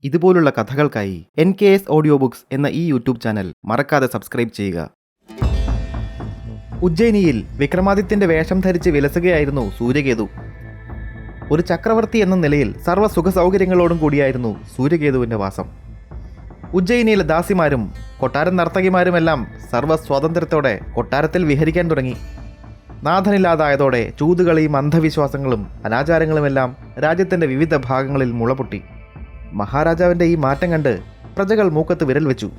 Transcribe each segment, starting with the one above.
ഇതുപോലുള്ള കഥകൾക്കായി NKS audio books എന്ന ഈ യൂട്യൂബ് ചാനൽ മറക്കാതെ സബ്സ്ക്രൈബ് ചെയ്യുക. ഉജ്ജയിനിയിൽ വിക്രമാദിത്യന്റെ വേഷം ധരിച്ച് വിലസുകയായിരുന്നു സൂര്യകേതു. ഒരു ചക്രവർത്തി എന്ന നിലയിൽ സർവ്വ സുഖ സൗകര്യങ്ങളോടും കൂടിയായിരുന്നു സൂര്യകേതുവിൻ്റെ വാസം. ഉജ്ജയിനിയിലെ ദാസിമാരും കൊട്ടാരം നർത്തകിമാരുമെല്ലാം സർവ്വ സ്വാതന്ത്ര്യത്തോടെ കൊട്ടാരത്തിൽ വിഹരിക്കാൻ തുടങ്ങി. നാഥനില്ലാതായതോടെ ചൂതുകളിയും അന്ധവിശ്വാസങ്ങളും അനാചാരങ്ങളുമെല്ലാം രാജ്യത്തിൻ്റെ വിവിധ ഭാഗങ്ങളിൽ മുളപൊട്ടി. മഹാരാജാവിൻ്റെ ഈ മാറ്റം കണ്ട് പ്രജകൾ മൂക്കത്ത് വിരൽ വെച്ചു.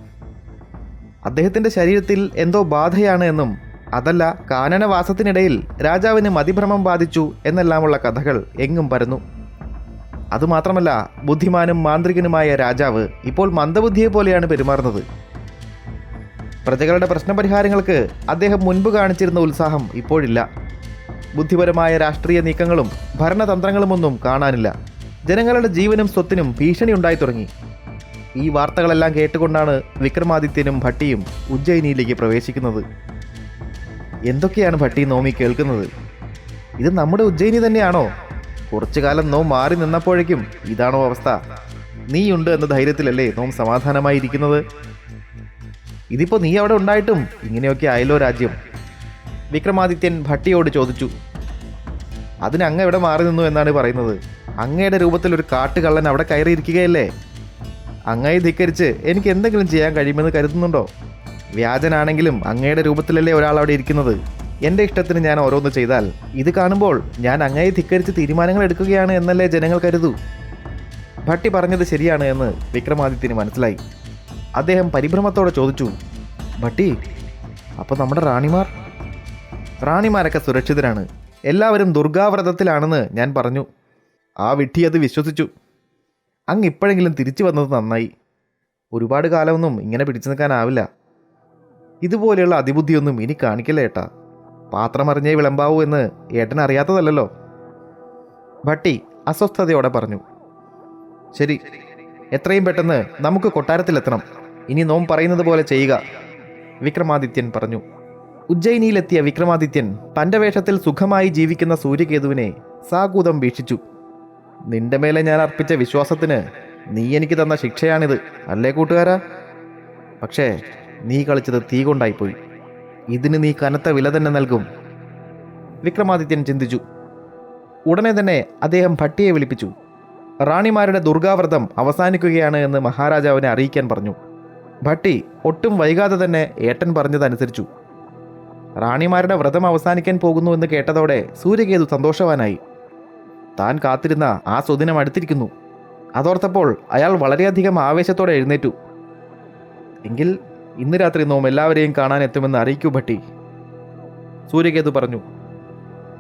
അദ്ദേഹത്തിൻ്റെ ശരീരത്തിൽ എന്തോ ബാധയാണ് എന്നും അതല്ല കാനനവാസത്തിനിടയിൽ രാജാവിന് മതിഭ്രമം ബാധിച്ചു എന്നെല്ലാമുള്ള കഥകൾ എങ്ങും പരന്നു. അതുമാത്രമല്ല, ബുദ്ധിമാനും മാന്ത്രികനുമായ രാജാവ് ഇപ്പോൾ മന്ദബുദ്ധിയെ പോലെയാണ് പെരുമാറുന്നത്. പ്രജകളുടെ പ്രശ്നപരിഹാരങ്ങൾക്ക് അദ്ദേഹം മുൻപ് കാണിച്ചിരുന്ന ഉത്സാഹം ഇപ്പോഴില്ല. ബുദ്ധിപരമായ രാഷ്ട്രീയ നീക്കങ്ങളും ഭരണതന്ത്രങ്ങളുമൊന്നും കാണാനില്ല. ജനങ്ങളുടെ ജീവനും സ്വത്തിനും ഭീഷണി ഉണ്ടായി തുടങ്ങി. ഈ വാർത്തകളെല്ലാം കേട്ടുകൊണ്ടാണ് വിക്രമാദിത്യനും ഭട്ടിയും ഉജ്ജയിനിയിലേക്ക് പ്രവേശിക്കുന്നത്. എന്തൊക്കെയാണ് ഭട്ടി നോമി കേൾക്കുന്നത്? ഇത് നമ്മുടെ ഉജ്ജയിനി തന്നെയാണോ? കുറച്ചു കാലം നോം മാറി നിന്നപ്പോഴേക്കും ഇതാണോ അവസ്ഥ? നീയുണ്ട് എന്ന ധൈര്യത്തിലല്ലേ നോം സമാധാനമായിരിക്കുന്നത്? ഇതിപ്പോൾ നീ അവിടെ ഉണ്ടായിട്ടും ഇങ്ങനെയൊക്കെ ആയല്ലോ രാജ്യം. വിക്രമാദിത്യൻ ഭട്ടിയോട് ചോദിച്ചു. അതിന് അങ്ങ് എവിടെ മാറി നിന്നു എന്നാണ് പറയുന്നത്? അങ്ങയുടെ രൂപത്തിൽ ഒരു കാട്ടുകള്ളൻ അവിടെ കയറിയിരിക്കുകയല്ലേ? അങ്ങയെ ധിക്കരിച്ച് എനിക്ക് എന്തെങ്കിലും ചെയ്യാൻ കഴിയുമെന്ന് കരുതുന്നുണ്ടോ? വ്യാജനാണെങ്കിലും അങ്ങയുടെ രൂപത്തിലല്ലേ ഒരാൾ അവിടെ ഇരിക്കുന്നത്. എൻ്റെ ഇഷ്ടത്തിന് ഞാൻ ഓരോന്ന് ചെയ്താൽ ഇത് കാണുമ്പോൾ ഞാൻ അങ്ങയെ ധിക്കരിച്ച് തീരുമാനങ്ങൾ എടുക്കുകയാണ് എന്നല്ലേ ജനങ്ങൾ കരുതൂ. ഭട്ടി പറഞ്ഞത് ശരിയാണ് എന്ന് വിക്രമാദിത്യന് മനസ്സിലായി. അദ്ദേഹം പരിഭ്രമത്തോടെ ചോദിച്ചു, ഭട്ടി, അപ്പോൾ നമ്മുടെ റാണിമാരൊക്കെ സുരക്ഷിതരാണ്. എല്ലാവരും ദുർഗാവ്രതത്തിലാണെന്ന് ഞാൻ പറഞ്ഞു. ആ വിഡ്ഢി അത് വിശ്വസിച്ചു. അങ്ങ് ഇപ്പോഴെങ്കിലും തിരിച്ചു വന്നത് നന്നായി. ഒരുപാട് കാലമൊന്നും ഇങ്ങനെ പിടിച്ചു നിൽക്കാനാവില്ല. ഇതുപോലെയുള്ള അതിബുദ്ധിയൊന്നും ഇനി കാണിക്കല്ലേ ഏട്ടാ. പാത്രമറിഞ്ഞേ വിളമ്പാവൂ എന്ന് ഏട്ടൻ അറിയാത്തതല്ലോ. ഭട്ടി അസ്വസ്ഥതയോടെ പറഞ്ഞു. ശരി, എത്രയും പെട്ടെന്ന് നമുക്ക് കൊട്ടാരത്തിലെത്തണം. ഇനി നോം പറയുന്നത് പോലെ ചെയ്യുക, വിക്രമാദിത്യൻ പറഞ്ഞു. ഉജ്ജയിനിയിലെത്തിയ വിക്രമാദിത്യൻ തൻ്റെ വേഷത്തിൽ സുഖമായി ജീവിക്കുന്ന സൂര്യകേതുവിനെ സാകൂതം വീക്ഷിച്ചു. നിന്റെ മേലെ ഞാൻ അർപ്പിച്ച വിശ്വാസത്തിന് നീ എനിക്ക് തന്ന ശിക്ഷയാണിത്, അല്ലേ കൂട്ടുകാരാ? പക്ഷേ നീ കളിച്ചത് തീ കൊണ്ടായിപ്പോയി. ഇതിന് നീ കനത്ത വില തന്നെ നൽകും, വിക്രമാദിത്യൻ ചിന്തിച്ചു. ഉടനെ തന്നെ അദ്ദേഹം ഭട്ടിയെ വിളിപ്പിച്ചു. റാണിമാരുടെ ദുർഗാവ്രതം അവസാനിക്കുകയാണ് എന്ന് മഹാരാജാവിനെ അറിയിക്കാൻ പറഞ്ഞു. ഭട്ടി ഒട്ടും വൈകാതെ തന്നെ ഏട്ടൻ പറഞ്ഞതനുസരിച്ചു. റാണിമാരുടെ വ്രതം അവസാനിക്കാൻ പോകുന്നു എന്ന് കേട്ടതോടെ സൂര്യകേതു സന്തോഷവാനായി. താൻ കാത്തിരുന്ന ആ സുദിനം അടുത്തിരിക്കുന്നു. അതോർത്തപ്പോൾ അയാൾ വളരെയധികം ആവേശത്തോടെ എഴുന്നേറ്റു. എങ്കിൽ ഇന്ന് രാത്രി നോം എല്ലാവരെയും കാണാൻ എത്തുമെന്ന് അറിയിക്കൂ ഭട്ടി, സൂര്യകേതു പറഞ്ഞു.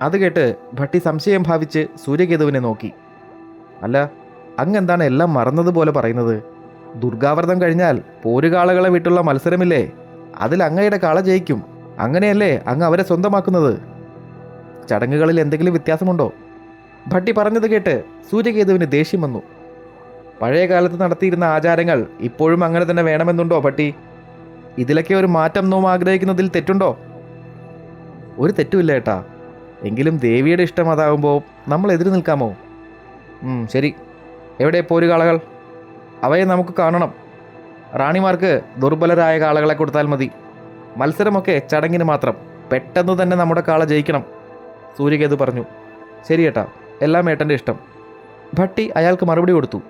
അത് കേട്ട് ഭട്ടി സംശയം ഭാവിച്ച് സൂര്യകേതുവിനെ നോക്കി. അല്ല, അങ്ങെന്താണ് എല്ലാം മറന്നതുപോലെ പറയുന്നത്? ദുർഗാവ്രതം കഴിഞ്ഞാൽ പോരുകാളകളെ വിട്ടുള്ള മത്സരമില്ലേ? അതിൽ അങ്ങയുടെ കാള ജയിക്കും. അങ്ങനെയല്ലേ അങ്ങ് അവരെ സ്വന്തമാക്കുന്നത്? ചടങ്ങുകളിൽ എന്തെങ്കിലും വ്യത്യാസമുണ്ടോ? ഭട്ടി പറഞ്ഞത് കേട്ട് സൂര്യകേതുവിന് ദേഷ്യം വന്നു. പഴയ കാലത്ത് നടത്തിയിരുന്ന ആചാരങ്ങൾ ഇപ്പോഴും അങ്ങനെ തന്നെ വേണമെന്നുണ്ടോ ഭട്ടി? ഇതിലൊക്കെ ഒരു മാറ്റം നോം ആഗ്രഹിക്കുന്നതിൽ തെറ്റുണ്ടോ? ഒരു തെറ്റുമില്ല ഏട്ടാ. എങ്കിലും ദേവിയുടെ ഇഷ്ടം അതാകുമ്പോൾ നമ്മൾ എതിര് നിൽക്കാമോ? ശരി, എവിടെ പോരുകാളകൾ? അവയെ നമുക്ക് കാണണം. റാണിമാർക്ക് ദുർബലരായ കാളകളെ കൊടുത്താൽ മതി. മത്സരമൊക്കെ ചടങ്ങിന് മാത്രം. പെട്ടെന്ന് തന്നെ നമ്മുടെ കാള ജയിക്കണം, സൂര്യകേതു പറഞ്ഞു. ശരിയേട്ടാ, എല്ലാം ഏട്ടൻ്റെ ഇഷ്ടം, ഭട്ടി അയാൾക്ക് മറുപടി കൊടുത്തു.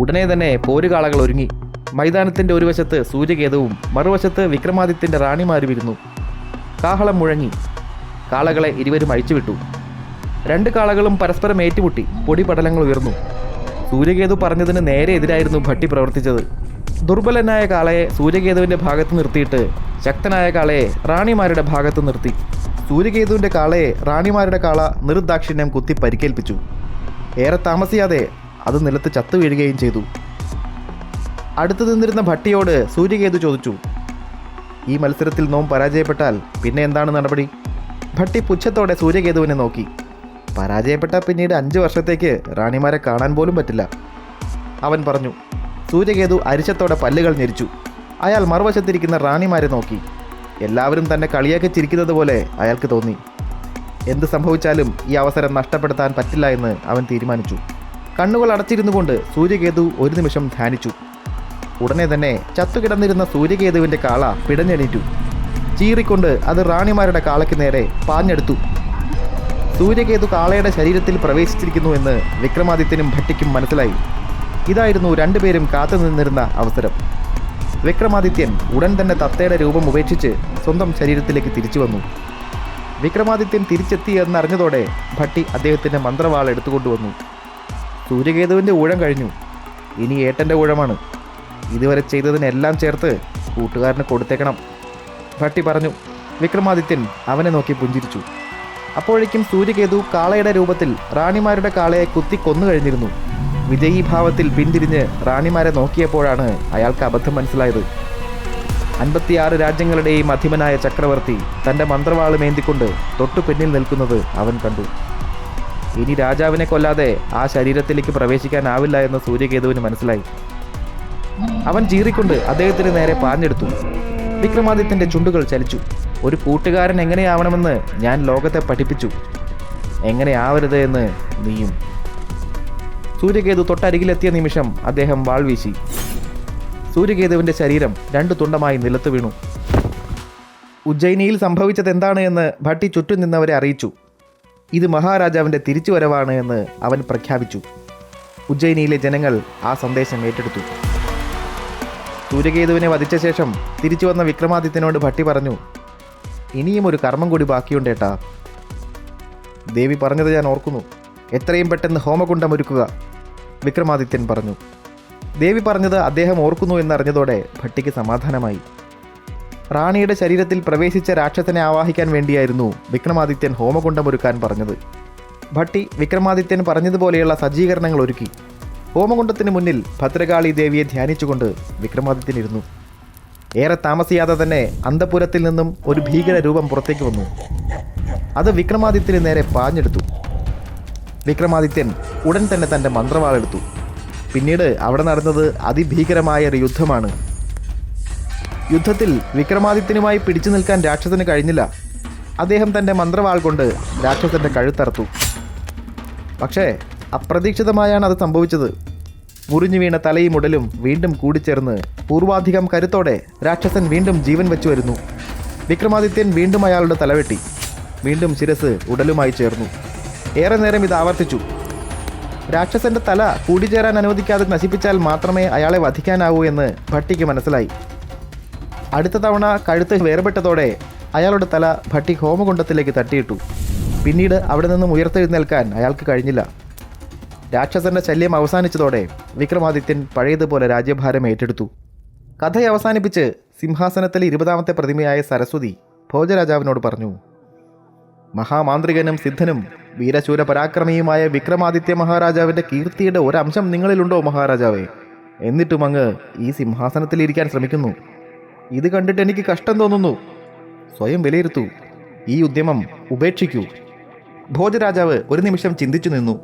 ഉടനെ തന്നെ പോരുകാളകൾ ഒരുങ്ങി. മൈതാനത്തിൻ്റെ ഒരു വശത്ത് സൂര്യകേതുവും മറുവശത്ത് വിക്രമാദിത്യൻ്റെ റാണിമാരും ഇരുന്നു. കാഹളം മുഴങ്ങി. കാളകളെ ഇരുവരും അഴിച്ചുവിട്ടു. രണ്ട് കാളകളും പരസ്പരം ഏറ്റുമുട്ടി പൊടിപടലങ്ങൾ ഉയർന്നു. സൂര്യകേതു പറഞ്ഞതിന് നേരെ എതിരായിരുന്നു ഭട്ടി പ്രവർത്തിച്ചത്. ദുർബലനായ കാളയെ സൂര്യകേതുവിൻ്റെ ഭാഗത്ത് നിർത്തിയിട്ട് ശക്തനായ കാളയെ റാണിമാരുടെ ഭാഗത്ത് നിർത്തി. സൂര്യകേതുവിൻ്റെ കാളയെ റാണിമാരുടെ കാള നിർദാക്ഷിണ്യം കുത്തി പരിക്കേൽപ്പിച്ചു. ഏറെ താമസിയാതെ അത് നിലത്ത് ചത്തു വീഴുകയും ചെയ്തു. അടുത്തു നിന്നിരുന്ന ഭട്ടിയോട് സൂര്യകേതു ചോദിച്ചു, ഈ മത്സരത്തിൽ നോം പരാജയപ്പെട്ടാൽ പിന്നെ എന്താണ് നടപടി? ഭട്ടി പുച്ഛത്തോടെ സൂര്യകേതുവിനെ നോക്കി. പരാജയപ്പെട്ടാൽ പിന്നീട് 5 വർഷത്തേക്ക് റാണിമാരെ കാണാൻ പോലും പറ്റില്ല, അവൻ പറഞ്ഞു. സൂര്യകേതു അരിശത്തോടെ പല്ലുകൾ ഞെരിച്ചു. അയാൾ മറുവശത്തിരിക്കുന്ന റാണിമാരെ നോക്കി. എല്ലാവരും തന്നെ കളിയാക്കി ചിരിക്കുന്നത് പോലെ അയാൾക്ക് തോന്നി. എന്ത് സംഭവിച്ചാലും ഈ അവസരം നഷ്ടപ്പെടുത്താൻ പറ്റില്ല എന്ന് അവൻ തീരുമാനിച്ചു. കണ്ണുകൾ അടച്ചിരുന്നു കൊണ്ട് സൂര്യകേതു ഒരു നിമിഷം ധ്യാനിച്ചു. ഉടനെ തന്നെ ചത്തുകിടന്നിരുന്ന സൂര്യകേതുവിൻ്റെ കാള പിടഞ്ഞെണീറ്റു. ചീറിക്കൊണ്ട് അത് റാണിമാരുടെ കാളയ്ക്ക് നേരെ പാഞ്ഞെടുത്തു. സൂര്യകേതു കാളയുടെ ശരീരത്തിൽ പ്രവേശിച്ചിരിക്കുന്നു എന്ന് വിക്രമാദിത്യനും ഭട്ടിക്കും മനസ്സിലായി. ഇതായിരുന്നു രണ്ടുപേരും കാത്തു നിന്നിരുന്ന അവസരം. വിക്രമാദിത്യൻ ഉടൻ തന്നെ തത്തയുടെ രൂപം ഉപേക്ഷിച്ച് സ്വന്തം ശരീരത്തിലേക്ക് തിരിച്ചു വന്നു. വിക്രമാദിത്യൻ തിരിച്ചെത്തി എന്നറിഞ്ഞതോടെ ഭട്ടി അദ്ദേഹത്തിൻ്റെ മന്ത്രവാൾ എടുത്തുകൊണ്ടുവന്നു. സൂര്യകേതുവിൻ്റെ ഊഴം കഴിഞ്ഞു. ഇനി ഏട്ടൻ്റെ ഊഴമാണ്. ഇതുവരെ ചെയ്തതിനെല്ലാം ചേർത്ത് കൂട്ടുകാരന് കൊടുത്തേക്കണം, ഭട്ടി പറഞ്ഞു. വിക്രമാദിത്യൻ അവനെ നോക്കി പുഞ്ചിരിച്ചു. അപ്പോഴേക്കും സൂര്യകേതു കാളയുടെ രൂപത്തിൽ റാണിമാരുടെ കാളയെ കുത്തി കൊന്നു കഴിഞ്ഞിരുന്നു. വിജയീഭാവത്തിൽ പിന്തിരിഞ്ഞ് റാണിമാരെ നോക്കിയപ്പോഴാണ് അയാൾക്ക് അബദ്ധം മനസ്സിലായത്. 56 രാജ്യങ്ങളുടെയും അധിപനായ ചക്രവർത്തി തൻ്റെ മന്ത്രവാളുമേന്തിക്കൊണ്ട് തൊട്ടു പിന്നിൽ നിൽക്കുന്നത് അവൻ കണ്ടു. ഇനി രാജാവിനെ കൊല്ലാതെ ആ ശരീരത്തിലേക്ക് പ്രവേശിക്കാനാവില്ല എന്ന് സൂര്യകേതുവിന് മനസ്സിലായി. അവൻ ചീറിക്കൊണ്ട് അദ്ദേഹത്തിന് നേരെ പാഞ്ഞെടുത്തു. വിക്രമാദിത്യൻ്റെ ചുണ്ടുകൾ ചലിച്ചു. ഒരു കൂട്ടുകാരൻ എങ്ങനെയാവണമെന്ന് ഞാൻ ലോകത്തെ പഠിപ്പിച്ചു, എങ്ങനെയാവരുത് എന്ന് നീയും. സൂര്യകേതു തൊട്ടരികിലെത്തിയ നിമിഷം അദ്ദേഹം വാൾ വീശി. സൂര്യകേതുവിൻ്റെ ശരീരം 2 തുണ്ടമായി നിലത്ത് വീണു. ഉജ്ജയിനിയിൽ സംഭവിച്ചത് എന്താണ് എന്ന് ഭട്ടി ചുറ്റും നിന്നവരെ അറിയിച്ചു. ഇത് മഹാരാജാവിൻ്റെ തിരിച്ചുവരവാണ് എന്ന് അവൻ പ്രഖ്യാപിച്ചു. ഉജ്ജയിനിയിലെ ജനങ്ങൾ ആ സന്ദേശം ഏറ്റെടുത്തു. സൂര്യകേതുവിനെ വധിച്ച ശേഷം തിരിച്ചു വന്ന വിക്രമാദിത്യനോട് ഭട്ടി പറഞ്ഞു, ഇനിയും ഒരു കർമ്മം കൂടി ബാക്കിയുണ്ടേട്ടാ. ദേവി പറഞ്ഞത് ഞാൻ ഓർക്കുന്നു. എത്രയും പെട്ടെന്ന് ഹോമകുണ്ഡമൊരുക്കുക, വിക്രമാദിത്യൻ പറഞ്ഞു. ദേവി പറഞ്ഞത് അദ്ദേഹം ഓർക്കുന്നു എന്നറിഞ്ഞതോടെ ഭട്ടിക്ക് സമാധാനമായി. റാണിയുടെ ശരീരത്തിൽ പ്രവേശിച്ച രാക്ഷസനെ ആവാഹിക്കാൻ വേണ്ടിയായിരുന്നു വിക്രമാദിത്യൻ ഹോമകുണ്ഡമൊരുക്കാൻ പറഞ്ഞത്. ഭട്ടി വിക്രമാദിത്യൻ പറഞ്ഞതുപോലെയുള്ള സജ്ജീകരണങ്ങൾ ഒരുക്കി. ഹോമകുണ്ഡത്തിന് മുന്നിൽ ഭദ്രകാളി ദേവിയെ ധ്യാനിച്ചുകൊണ്ട് വിക്രമാദിത്യൻ ഇരുന്നു. ഏറെ താമസിയാതെ തന്നെ അന്തഃപുരത്തിൽ നിന്നും ഒരു ഭീകര രൂപം പുറത്തേക്ക് വന്നു. അത് വിക്രമാദിത്യന് നേരെ പാഞ്ഞെടുത്തു. വിക്രമാദിത്യൻ ഉടൻ തന്നെ തൻ്റെ മന്ത്രവാളെടുത്തു. പിന്നീട് അവിടെ നടന്നത് അതിഭീകരമായ ഒരു യുദ്ധമാണ്. യുദ്ധത്തിൽ വിക്രമാദിത്യനുമായി പിടിച്ചു നിൽക്കാൻ രാക്ഷസന് കഴിഞ്ഞില്ല. അദ്ദേഹം തൻ്റെ മന്ത്രവാൾ കൊണ്ട് രാക്ഷസൻ്റെ കഴുത്തറുത്തു. പക്ഷേ അപ്രതീക്ഷിതമായാണ് അത് സംഭവിച്ചത്. മുറിഞ്ഞു വീണ തലയും ഉടലും വീണ്ടും കൂടിച്ചേർന്ന് പൂർവാധികം കരുത്തോടെ രാക്ഷസൻ വീണ്ടും ജീവൻ വെച്ചു വരുന്നു. വിക്രമാദിത്യൻ വീണ്ടും അയാളുടെ തലവെട്ടി. വീണ്ടും ശിരസ് ഉടലുമായി ചേർന്നു. ഏറെ നേരം ഇത് ആവർത്തിച്ചു. രാക്ഷസന്റെ തല കൂടിച്ചേരാൻ അനുവദിക്കാതെ നശിപ്പിച്ചാൽ മാത്രമേ അയാളെ വധിക്കാനാവൂ എന്ന് ഭട്ടിക്ക് മനസ്സിലായി. അടുത്ത തവണ കഴുത്ത് വേർപെട്ടതോടെ അയാളുടെ തല ഭട്ടി ഹോമകുണ്ഡത്തിലേക്ക് തട്ടിയിട്ടു. പിന്നീട് അവിടെ നിന്നും ഉയർത്തെഴുന്നേൽക്കാൻ അയാൾക്ക് കഴിഞ്ഞില്ല. രാക്ഷസന്റെ ശല്യം അവസാനിച്ചതോടെ വിക്രമാദിത്യൻ പഴയതുപോലെ രാജ്യഭാരം ഏറ്റെടുത്തു. കഥ അവസാനിപ്പിച്ച് സിംഹാസനത്തിലെ 20ാമത്തെ പ്രതിമയായ സരസ്വതി ഭോജരാജാവിനോട് പറഞ്ഞു, മഹാമാന്ത്രികനും സിദ്ധനും വീരശൂര പരാക്രമിയുമായ വിക്രമാദിത്യ മഹാരാജാവിൻ്റെ കീർത്തിയുടെ ഒരംശം നിങ്ങളിലുണ്ടോ മഹാരാജാവേ? എന്നിട്ടും അങ്ങ് ഈ സിംഹാസനത്തിലിരിക്കാൻ ശ്രമിക്കുന്നു. ഇത് കണ്ടിട്ട് എനിക്ക് കഷ്ടം തോന്നുന്നു. സ്വയം വിലയിരുത്തൂ. ഈ ഉദ്യമം ഉപേക്ഷിക്കൂ. ഭോജരാജാവ് ഒരു നിമിഷം ചിന്തിച്ചു നിന്നു.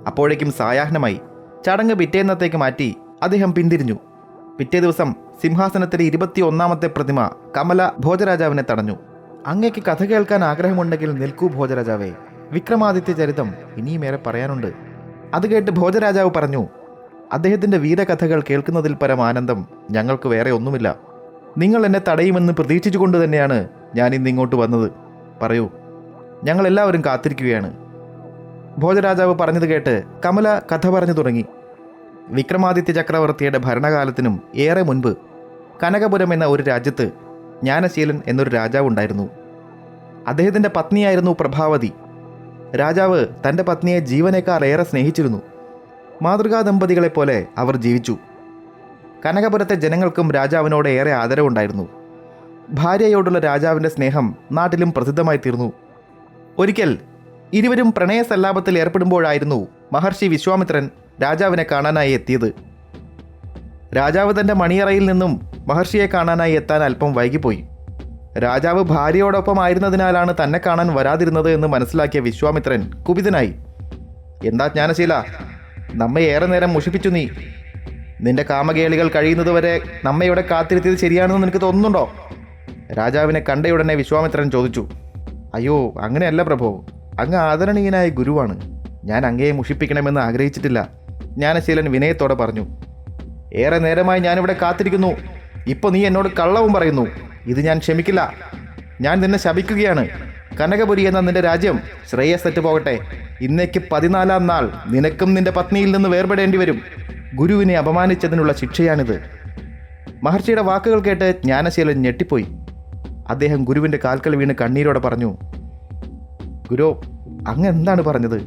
അപ്പോഴേക്കും സായാഹ്നമായി. ചടങ്ങ് പിറ്റേന്നത്തേക്ക് മാറ്റി അദ്ദേഹം പിന്തിരിഞ്ഞു. പിറ്റേ ദിവസം സിംഹാസനത്തിലെ 21ാമത്തെ പ്രതിമ കമല ഭോജരാജാവിനെ തടഞ്ഞു. അങ്ങേക്ക് കഥ കേൾക്കാൻ ആഗ്രഹമുണ്ടെങ്കിൽ നിൽക്കൂ ഭോജരാജാവേ. വിക്രമാദിത്യ ചരിതം ഇനിയുമേറെ പറയാനുണ്ട്. അത് കേട്ട് ഭോജരാജാവ് പറഞ്ഞു, അദ്ദേഹത്തിൻ്റെ വീരകഥകൾ കേൾക്കുന്നതിൽ പരം ആനന്ദം ഞങ്ങൾക്ക് വേറെ ഒന്നുമില്ല. നിങ്ങൾ എന്നെ തടയുമെന്ന് പ്രതീക്ഷിച്ചുകൊണ്ട് തന്നെയാണ് ഞാൻ ഇന്നിങ്ങോട്ട് വന്നത്. പറയൂ, ഞങ്ങളെല്ലാവരും കാത്തിരിക്കുകയാണ്. ഭോജരാജാവ് പറഞ്ഞത് കേട്ട് കമല കഥ പറഞ്ഞു തുടങ്ങി. വിക്രമാദിത്യ ചക്രവർത്തിയുടെ ഭരണകാലത്തിനും ഏറെ മുൻപ് കനകപുരം എന്ന ഒരു രാജ്യത്ത് ജ്ഞാനശീലൻ എന്നൊരു രാജാവുണ്ടായിരുന്നു. അദ്ദേഹത്തിൻ്റെ പത്നിയായിരുന്നു പ്രഭാവതി. രാജാവ് തൻ്റെ പത്നിയെ ജീവനേക്കാൾ ഏറെ സ്നേഹിച്ചിരുന്നു. മാതൃകാ ദമ്പതികളെപ്പോലെ അവർ ജീവിച്ചു. കനകപുരത്തെ ജനങ്ങൾക്കും രാജാവിനോട് ഏറെ ആദരവുണ്ടായിരുന്നു. ഭാര്യയോടുള്ള രാജാവിൻ്റെ സ്നേഹം നാട്ടിലും പ്രസിദ്ധമായി തീർന്നു. ഒരിക്കൽ ഇരുവരും പ്രണയസല്ലാപത്തിൽ ഏർപ്പെടുമ്പോഴായിരുന്നു മഹർഷി വിശ്വാമിത്രൻ രാജാവിനെ കാണാനായി എത്തിയത്. രാജാവ് തൻ്റെ മണിയറയിൽ നിന്നും മഹർഷിയെ കാണാനായി എത്താൻ അല്പം വൈകിപ്പോയി. രാജാവ് ഭാര്യയോടൊപ്പം ആയിരുന്നതിനാലാണ് തന്നെ കാണാൻ വരാതിരുന്നത് എന്ന് മനസ്സിലാക്കിയ വിശ്വാമിത്രൻ കുപിതനായി. എന്താ ജ്ഞാനശീല, നമ്മെ ഏറെ നേരം മുഷിപ്പിച്ചു നീ. നിന്റെ കാമകേളികൾ കഴിയുന്നതുവരെ നമ്മെ ഇവിടെ കാത്തിരുത്തിയത് ശരിയാണെന്ന് നിനക്ക് തോന്നുന്നുണ്ടോ? രാജാവിനെ കണ്ടയുടനെ വിശ്വാമിത്രൻ ചോദിച്ചു. അയ്യോ, അങ്ങനെയല്ല പ്രഭോ, അങ്ങ് ആദരണീയനായ ഗുരുവാണ്. ഞാൻ അങ്ങയെ മുഷിപ്പിക്കണമെന്ന് ആഗ്രഹിച്ചിട്ടില്ല. ജ്ഞാനശീലൻ വിനയത്തോടെ പറഞ്ഞു. ഏറെ നേരമായി ഞാനിവിടെ കാത്തിരിക്കുന്നു. ഇപ്പോൾ നീ എന്നോട് കള്ളവും പറയുന്നു. ഇത് ഞാൻ ക്ഷമിക്കില്ല. ഞാൻ നിന്നെ ശപിക്കുകയാണ്. കനകപുരി എന്ന നിന്റെ രാജ്യം ശ്രേയസ്സറ്റ് പോകട്ടെ. ഇന്നേക്ക് 14-ാം നാൾ നിനക്കും നിന്റെ പത്നിയിൽ നിന്ന് വേർപെടേണ്ടി വരും. ഗുരുവിനെ അപമാനിച്ചതിനുള്ള ശിക്ഷയാണിത്. മഹർഷിയുടെ വാക്കുകൾ കേട്ട് ജ്ഞാനശീലൻ ഞെട്ടിപ്പോയി. അദ്ദേഹം ഗുരുവിൻ്റെ കാൽക്കൽ വീണ് കണ്ണീരോടെ പറഞ്ഞു. ഗുരു, അങ്ങ് എന്താണ് പറഞ്ഞത്?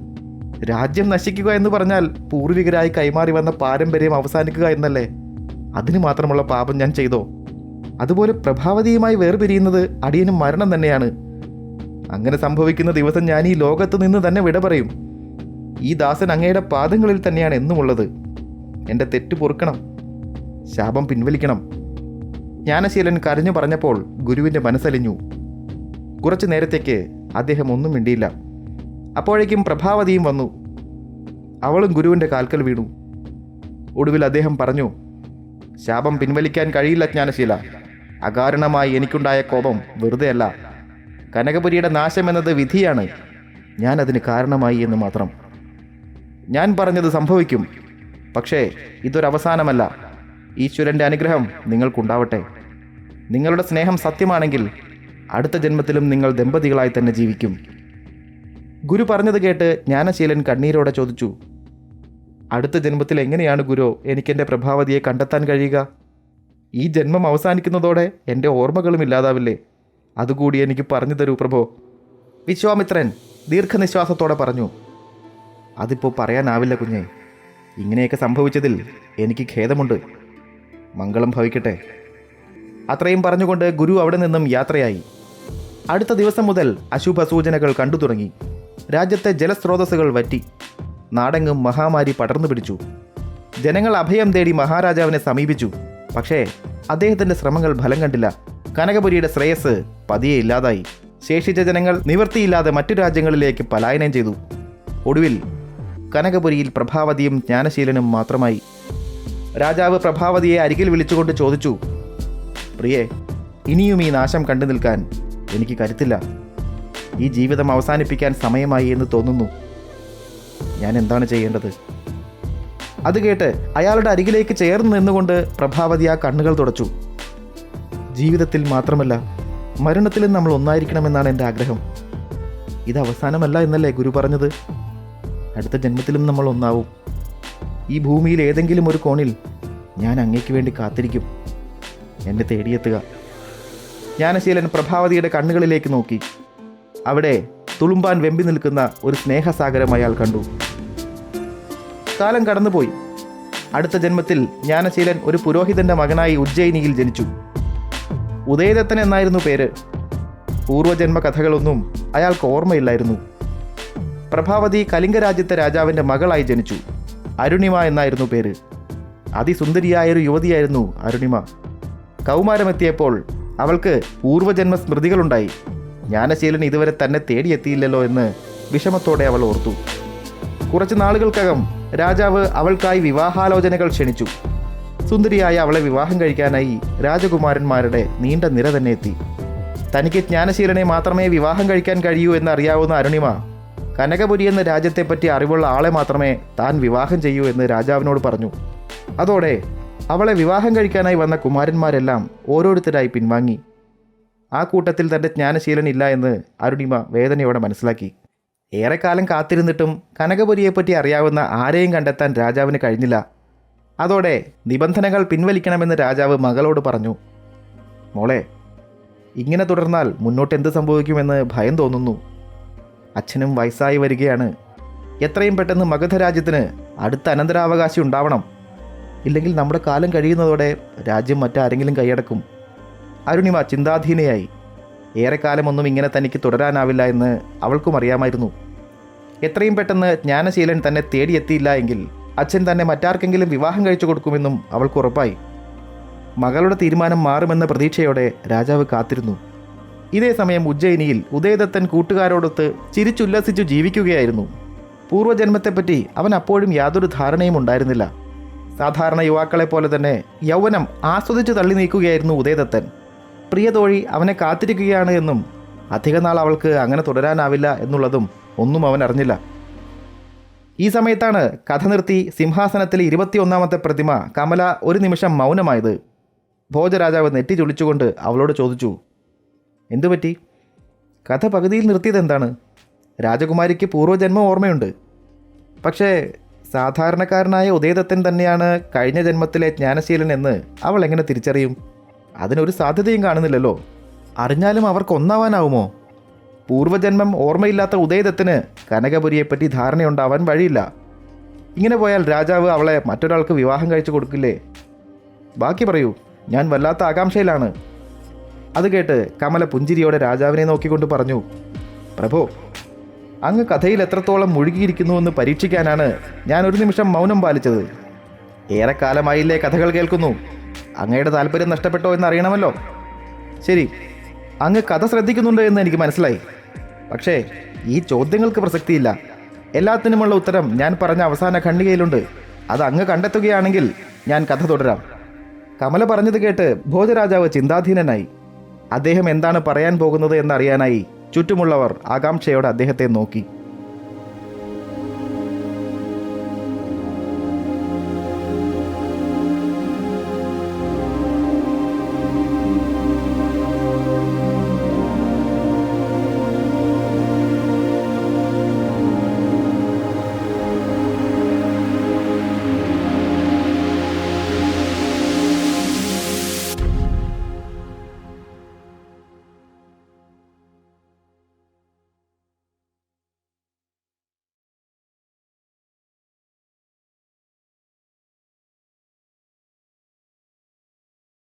രാജ്യം നശിക്കുക എന്ന് പറഞ്ഞാൽ പൂർവികരായി കൈമാറി വന്ന പാരമ്പര്യം അവസാനിക്കുക എന്നല്ലേ? അതിന് മാത്രമുള്ള പാപം ഞാൻ ചെയ്തോ? അതുപോലെ പ്രഭാവതിയുമായി വേർപിരിയുന്നത് അടിയനും മരണം തന്നെയാണ്. അങ്ങനെ സംഭവിക്കുന്ന ദിവസം ഞാൻ ഈ ലോകത്ത് നിന്ന് തന്നെ വിട പറയും. ഈ ദാസൻ അങ്ങയുടെ പാദങ്ങളിൽ തന്നെയാണ് എന്നുമുള്ളത്. എൻ്റെ തെറ്റ് പൊറുക്കണം. ശാപം പിൻവലിക്കണം. ജ്ഞാനശീലൻ കരഞ്ഞു പറഞ്ഞപ്പോൾ ഗുരുവിൻ്റെ മനസ്സലിഞ്ഞു. കുറച്ചു നേരത്തേക്ക് അദ്ദേഹം ഒന്നും മിണ്ടിയില്ല. അപ്പോഴേക്കും പ്രഭാവതിയും വന്നു. അവളും ഗുരുവിൻ്റെ കാൽക്കൽ വീണു. ഒടുവിൽ അദ്ദേഹം പറഞ്ഞു. ശാപം പിൻവലിക്കാൻ കഴിയില്ല ജ്ഞാനശീല. അകാരണമായി എനിക്കുണ്ടായ കോപം വെറുതെയല്ല. കനകപുരിയുടെ നാശം എന്നത് വിധിയാണ്. ഞാൻ അതിന് കാരണമായി എന്ന് മാത്രം. ഞാൻ പറഞ്ഞത് സംഭവിക്കും. പക്ഷേ ഇതൊരവസാനമല്ല. ഈശ്വരൻ്റെ അനുഗ്രഹം നിങ്ങൾക്കുണ്ടാവട്ടെ. നിങ്ങളുടെ സ്നേഹം സത്യമാണെങ്കിൽ അടുത്ത ജന്മത്തിലും നിങ്ങൾ ദമ്പതികളായി തന്നെ ജീവിക്കും. ഗുരു പറഞ്ഞത് കേട്ട് ജ്ഞാനശീലൻ കണ്ണീരോടെ ചോദിച്ചു. അടുത്ത ജന്മത്തിൽ എങ്ങനെയാണ് ഗുരു എനിക്കെൻ്റെ പ്രഭാവതിയെ കണ്ടെത്താൻ കഴിയുക? ഈ ജന്മം അവസാനിക്കുന്നതോടെ എൻ്റെ ഓർമ്മകളും ഇല്ലാതാവില്ലേ? അതുകൂടി എനിക്ക് പറഞ്ഞു തരൂ പ്രഭോ. വിശ്വാമിത്രൻ ദീർഘനിശ്വാസത്തോടെ പറഞ്ഞു. അതിപ്പോൾ പറയാനാവില്ല കുഞ്ഞേ. ഇങ്ങനെയൊക്കെ സംഭവിച്ചതിൽ എനിക്ക് ഖേദമുണ്ട്. മംഗളം ഭവിക്കട്ടെ. അത്രയും പറഞ്ഞുകൊണ്ട് ഗുരു അവിടെ നിന്നും യാത്രയായി. അടുത്ത ദിവസം മുതൽ അശുഭ സൂചനകൾ കണ്ടു തുടങ്ങി. രാജ്യത്തെ ജലസ്രോതസ്സുകൾ വറ്റി. നാടെങ്ങും മഹാമാരി പടർന്നു പിടിച്ചു. ജനങ്ങൾ അഭയം തേടി മഹാരാജാവിനെ സമീപിച്ചു. പക്ഷേ അദ്ദേഹത്തിൻ്റെ ശ്രമങ്ങൾ ഫലം കണ്ടില്ല. കനകപുരിയുടെ ശ്രേയസ് പതിയെ ഇല്ലാതായി. ശേഷിച്ച ജനങ്ങൾ നിവൃത്തിയില്ലാതെ മറ്റു രാജ്യങ്ങളിലേക്ക് പലായനം ചെയ്തു. ഒടുവിൽ കനകപുരിയിൽ പ്രഭാവതിയും ജ്ഞാനശീലനും മാത്രമായി. രാജാവ് പ്രഭാവതിയെ അരികിൽ വിളിച്ചുകൊണ്ട് ചോദിച്ചു. പ്രിയേ, ഇനിയും ഈ നാശം കണ്ടു നിൽക്കാൻ എനിക്ക് കരുത്തില്ല. ഈ ജീവിതം അവസാനിപ്പിക്കാൻ സമയമായി എന്ന് തോന്നുന്നു. ഞാൻ എന്താണ് ചെയ്യേണ്ടത്? അത് കേട്ട് അയാളുടെ അരികിലേക്ക് ചേർന്ന് നിന്നുകൊണ്ട് പ്രഭാവതി ആ കണ്ണുകൾ തുടച്ചു. ജീവിതത്തിൽ മാത്രമല്ല, മരണത്തിലും നമ്മൾ ഒന്നായിരിക്കണമെന്നാണ് എൻ്റെ ആഗ്രഹം. ഇത് അവസാനമല്ല എന്നല്ലേ ഗുരു പറഞ്ഞത്? അടുത്ത ജന്മത്തിലും നമ്മൾ ഒന്നാവും. ഈ ഭൂമിയിൽ ഏതെങ്കിലും ഒരു കോണിൽ ഞാൻ അങ്ങേക്ക് വേണ്ടി കാത്തിരിക്കും. എന്നെ തേടിയെത്തുക. ജ്ഞാനശീലൻ പ്രഭാവതിയുടെ കണ്ണുകളിലേക്ക് നോക്കി. അവിടെ തുളുമ്പാൻ വെമ്പി നിൽക്കുന്ന ഒരു സ്നേഹസാഗരം അയാൾ കണ്ടു. കാലം കടന്നുപോയി. അടുത്ത ജന്മത്തിൽ ജ്ഞാനശീലൻ ഒരു പുരോഹിതന്റെ മകനായി ഉജ്ജയിനിയിൽ ജനിച്ചു. ഉദയദത്തൻ എന്നായിരുന്നു പേര്. പൂർവജന്മ കഥകളൊന്നും അയാൾക്ക് ഓർമ്മയില്ലായിരുന്നു. പ്രഭാവതി കലിംഗരാജ്യത്തെ രാജാവിൻ്റെ മകളായി ജനിച്ചു. അരുണിമ എന്നായിരുന്നു പേര്. അതിസുന്ദരിയായൊരു യുവതിയായിരുന്നു അരുണിമ. കൗമാരമെത്തിയപ്പോൾ അവൾക്ക് പൂർവജന്മ സ്മൃതികളുണ്ടായി. ജ്ഞാനശീലൻ ഇതുവരെ തന്നെ തേടിയെത്തിയില്ലല്ലോ എന്ന് വിഷമത്തോടെ അവൾ ഓർത്തു. കുറച്ച് നാളുകൾക്കകം രാജാവ് അവൾക്കായി വിവാഹാലോചനകൾ ക്ഷണിച്ചു. സുന്ദരിയായ അവളെ വിവാഹം കഴിക്കാനായി രാജകുമാരന്മാരുടെ നീണ്ട നിര തന്നെ എത്തി. തനിക്ക് ജ്ഞാനശീലനെ മാത്രമേ വിവാഹം കഴിക്കാൻ കഴിയൂ എന്നറിയാവുന്ന അരുണിമ കനകപുരി എന്ന രാജ്യത്തെപ്പറ്റി അറിവുള്ള ആളെ മാത്രമേ താൻ വിവാഹം ചെയ്യൂ എന്ന് രാജാവിനോട് പറഞ്ഞു. അതോടെ അവളെ വിവാഹം കഴിക്കാനായി വന്ന കുമാരന്മാരെല്ലാം ഓരോരുത്തരായി പിൻവാങ്ങി. ആ കൂട്ടത്തിൽ തൻ്റെ ജ്ഞാനശീലൻ ഇല്ല എന്ന് അരുണിമ വേദനയോടെ മനസ്സിലാക്കി. ഏറെക്കാലം കാത്തിരുന്നിട്ടും കനകപുരിയെപ്പറ്റി അറിയാവുന്ന ആരെയും കണ്ടെത്താൻ രാജാവിന് കഴിഞ്ഞില്ല. അതോടെ നിബന്ധനകൾ പിൻവലിക്കണമെന്ന് രാജാവ് മകളോട് പറഞ്ഞു. മോളെ, ഇങ്ങനെ തുടർന്നാൽ മുന്നോട്ട് എന്ത് സംഭവിക്കുമെന്ന് ഭയം തോന്നുന്നു. അച്ഛനും വയസ്സായി വരികയാണ്. എത്രയും പെട്ടെന്ന് മഗധ രാജ്യത്തിന് അടുത്ത അനന്തരാവകാശി ഉണ്ടാവണം. ഇല്ലെങ്കിൽ നമ്മുടെ കാലം കഴിയുന്നതോടെ രാജ്യം മറ്റാരെങ്കിലും കൈയടക്കും. അരുണിമ ചിന്താധീനയായി. ഏറെക്കാലമൊന്നും ഇങ്ങനെ തനിക്ക് തുടരാനാവില്ല എന്ന് അവൾക്കും അറിയാമായിരുന്നു. എത്രയും പെട്ടെന്ന് ജ്ഞാനശീലൻ തന്നെ തേടിയെത്തിയില്ല എങ്കിൽ അച്ഛൻ തന്നെ മറ്റാർക്കെങ്കിലും വിവാഹം കഴിച്ചു കൊടുക്കുമെന്നും അവൾക്ക് ഉറപ്പായി. മകളുടെ തീരുമാനം മാറുമെന്ന പ്രതീക്ഷയോടെ രാജാവ് കാത്തിരുന്നു. ഇതേ സമയം ഉജ്ജയിനിയിൽ ഉദയദത്തൻ കൂട്ടുകാരോടൊത്ത് ചിരിച്ചുല്ലസിച്ചു ജീവിക്കുകയായിരുന്നു. പൂർവ്വജന്മത്തെപ്പറ്റി അവൻ അപ്പോഴും യാതൊരു ധാരണയും ഉണ്ടായിരുന്നില്ല. സാധാരണ യുവാക്കളെ പോലെ തന്നെ യൗവനം ആസ്വദിച്ച് തള്ളി നീക്കുകയായിരുന്നു ഉദയദത്തൻ. പ്രിയതോഴി അവനെ കാത്തിരിക്കുകയാണ് എന്നും അധികനാൾ അവൾക്ക് അങ്ങനെ തുടരാനാവില്ല എന്നുള്ളതും ഒന്നും അവൻ അറിഞ്ഞില്ല. ഈ സമയത്താണ് കഥ നിർത്തി സിംഹാസനത്തിലെ 21ാമത്തെ പ്രതിമ കമല ഒരു നിമിഷം മൗനമായത്. ഭോജരാജാവ് നെറ്റി ചൊളിച്ചുകൊണ്ട് അവളോട് ചോദിച്ചു, എന്തുപറ്റി? കഥ പകുതിയിൽ നിർത്തിയത് എന്താണ്? രാജകുമാരിക്ക് പൂർവ്വജന്മം ഓർമ്മയുണ്ട്. പക്ഷേ സാധാരണക്കാരനായ ഉദയദത്തൻ തന്നെയാണ് കഴിഞ്ഞ ജന്മത്തിലെ ജ്ഞാനശീലൻ എന്ന് അവൾ എങ്ങനെ തിരിച്ചറിയും? അതിനൊരു സാധ്യതയും കാണുന്നില്ലല്ലോ. അറിഞ്ഞാലും അവർക്ക് ഒന്നാവാനാവുമോ? പൂർവ്വജന്മം ഓർമ്മയില്ലാത്ത ഉദയദത്തന് കനകപുരിയെപ്പറ്റി ധാരണയുണ്ടാവാൻ വഴിയില്ല. ഇങ്ങനെ പോയാൽ രാജാവ് അവളെ മറ്റൊരാൾക്ക് വിവാഹം കഴിച്ചു കൊടുക്കില്ലേ? ബാക്കി പറയൂ, ഞാൻ വല്ലാത്ത ആകാംക്ഷയിലാണ്. അത് കേട്ട് കമല പുഞ്ചിരിയോടെ രാജാവിനെ നോക്കിക്കൊണ്ട് പറഞ്ഞു, പ്രഭു, അങ്ങ് കഥയിൽ എത്രത്തോളം മുഴുകിയിരിക്കുന്നുവെന്ന് പരീക്ഷിക്കാനാണ് ഞാൻ ഒരു നിമിഷം മൗനം പാലിച്ചത്. ഏറെക്കാലമായില്ലേ കഥകൾ കേൾക്കുന്നു. അങ്ങയുടെ താല്പര്യം നഷ്ടപ്പെട്ടോ എന്ന് അറിയണമല്ലോ. ശരി, അങ്ങ് കഥ ശ്രദ്ധിക്കുന്നുണ്ട് എന്ന് എനിക്ക് മനസ്സിലായി. പക്ഷേ ഈ ചോദ്യങ്ങൾക്ക് പ്രസക്തിയില്ല. എല്ലാത്തിനുമുള്ള ഉത്തരം ഞാൻ പറഞ്ഞ അവസാന ഖണ്ഡികയിലുണ്ട്. അത് അങ്ങ് കണ്ടെത്തുകയാണെങ്കിൽ ഞാൻ കഥ തുടരാം. കമല പറഞ്ഞത് കേട്ട് ഭോജരാജാവ് ചിന്താധീനനായി. അദ്ദേഹം എന്താണ് പറയാൻ പോകുന്നത് എന്നറിയാനായി ചുറ്റുമുള്ളവർ ആകാംക്ഷയോടെ അദ്ദേഹത്തെ നോക്കി.